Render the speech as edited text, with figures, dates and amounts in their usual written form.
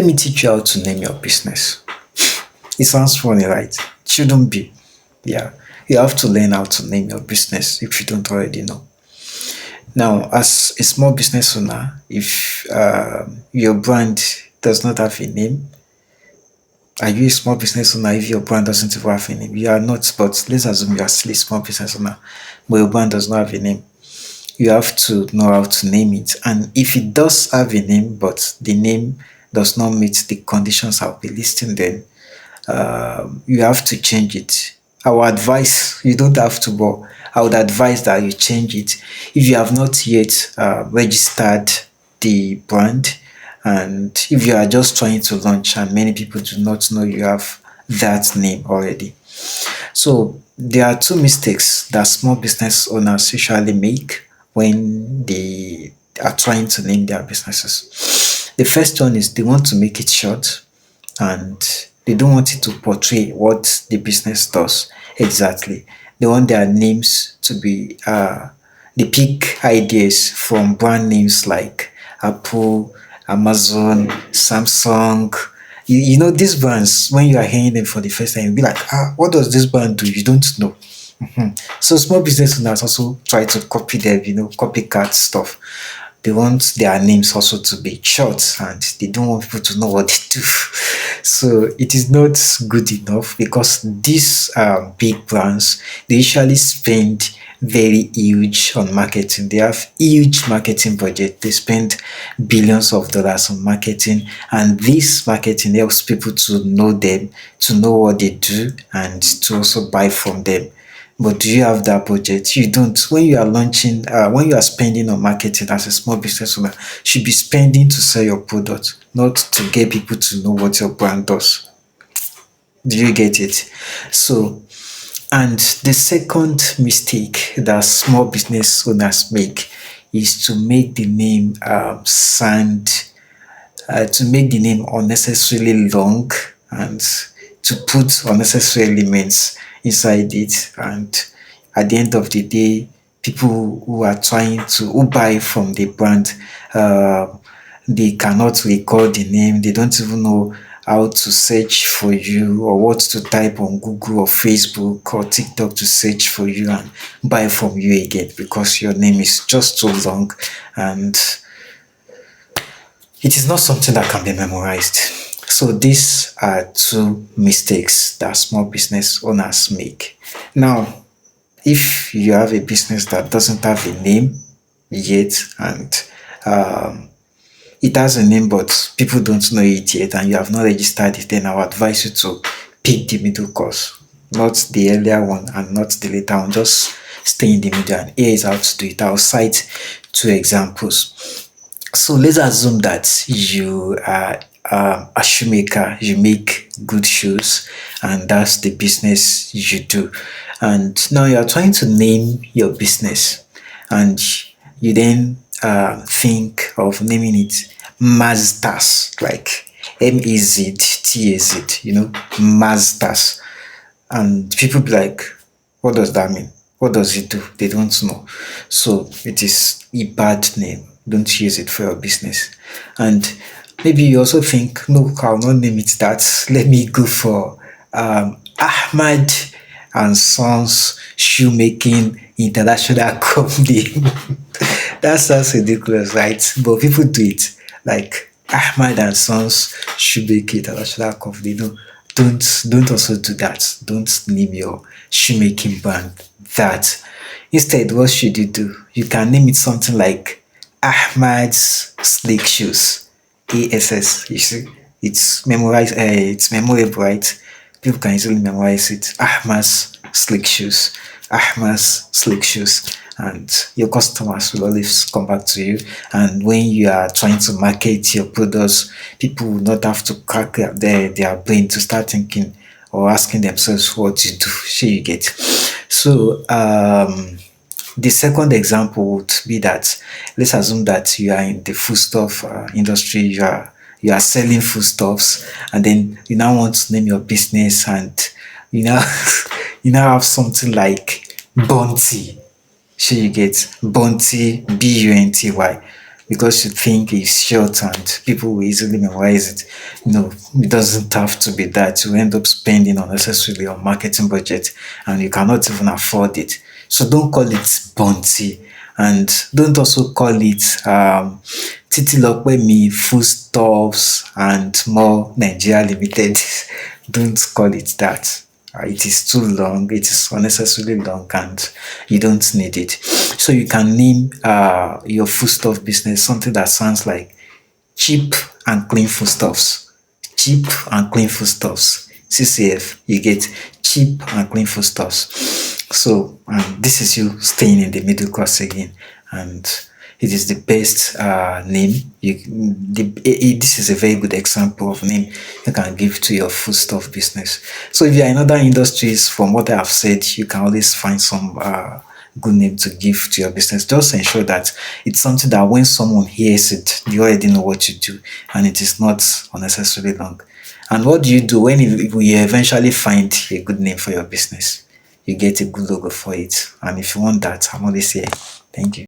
Let me teach you how to name your business. It sounds funny, right? It shouldn't be. Yeah. You have to learn how to name your business if you don't already know. Now, as a small business owner, if your brand does not have a name, are you a small business owner if your brand doesn't even have a name? You are not, but let's assume you are still a small business owner, but your brand does not have a name. You have to know how to name it. And if it does have a name, but the name does not meet the conditions I'll be listing, then you have to change it. I would advise, you don't have to, but I would advise that you change it. If you have not yet registered the brand, and if you are just trying to launch and many people do not know you have that name already. So there are two mistakes that small business owners usually make when they are trying to name their businesses. The first one is they want to make it short, and they don't want it to portray what the business does exactly. They want their names to be they pick ideas from brand names like Apple, Amazon, Samsung. You know these brands, when you are hearing them for the first time, you'll be like, what does this brand do? You don't know. So small business owners also try to copy them, copycat stuff. They want their names also to be short, and they don't want people to know what they do. So it is not good enough, because these big brands, they usually spend very huge on marketing. They have huge marketing budget. They spend billions of dollars on marketing, and this marketing helps people to know them, to know what they do, and to also buy from them. But do you have that budget? You don't. When you are launching, when you are spending on marketing as a small business owner, you should be spending to sell your product, not to get people to know what your brand does. Do you get it? So, and the second mistake that small business owners make is to make the name to make the name unnecessarily long, and to put unnecessary elements inside it. And at the end of the day, people who are trying to who buy from the brand, uh, they cannot recall the name. They don't even know how to search for you, or what to type on Google or Facebook or TikTok to search for you and buy from you again, because your name is just too long, and it is not something that can be memorized. So these are two mistakes that small business owners make. Now, if you have a business that doesn't have a name yet, and it has a name but people don't know it yet, and you have not registered it, then I would advise you to pick the middle course, not the earlier one and not the later one. Just stay in the middle, and here is how to do it. I'll cite two examples. So let's assume that you are a shoemaker, you make good shoes, and that's the business you do. And now you are trying to name your business, and you then think of naming it Mazdas, like Maztaz, Mazdas. And people be like, what does that mean? What does it do? They don't know. So it is a bad name. Don't use it for your business. And maybe you also think, no, I'll not name it that. Let me go for Ahmad and Sons Shoemaking International Company. That sounds ridiculous, right? But people do it. Like Ahmad and Sons Shoemaking International Company. No, don't also do that. Don't name your shoemaking brand that. Instead, what should you do? You can name it something like Ahmad's Slick Shoes. ASS. You see, it's memorized. It's memorable, right? People can easily memorize it. Ahmad's Slick Shoes. Ahmad's Slick Shoes. And your customers will always come back to you. And when you are trying to market your products, people will not have to crack their brain to start thinking or asking themselves what to do. So you get. So the second example would be that, let's assume that you are in the foodstuff industry. You are selling foodstuffs, and then you now want to name your business, and you now you now have something like Bounty. So you get Bounty, Bunty. because you think it's short and people will easily memorize it. It doesn't have to be that. You end up spending unnecessarily on marketing budget and you cannot even afford it. So don't call it bounty, and don't also call it Titilope foodstuffs and more Nigeria Limited. Don't call it that. It is too long, it is unnecessarily long, and you don't need it. So you can name your foodstuff business something that sounds like cheap and clean foodstuffs. Cheap and clean foodstuffs. CCF, you get cheap and clean foodstuffs. So this is you staying in the middle class again, and it is the best name. This is a very good example of name you can give to your foodstuff business. So if you are in other industries, from what I have said, you can always find some good name to give to your business. Just ensure that it's something that when someone hears it, you already know what you do, and it is not unnecessarily long. And what do you do when you eventually find a good name for your business? You get a good logo for it. And if you want that, I'm always here. Thank you.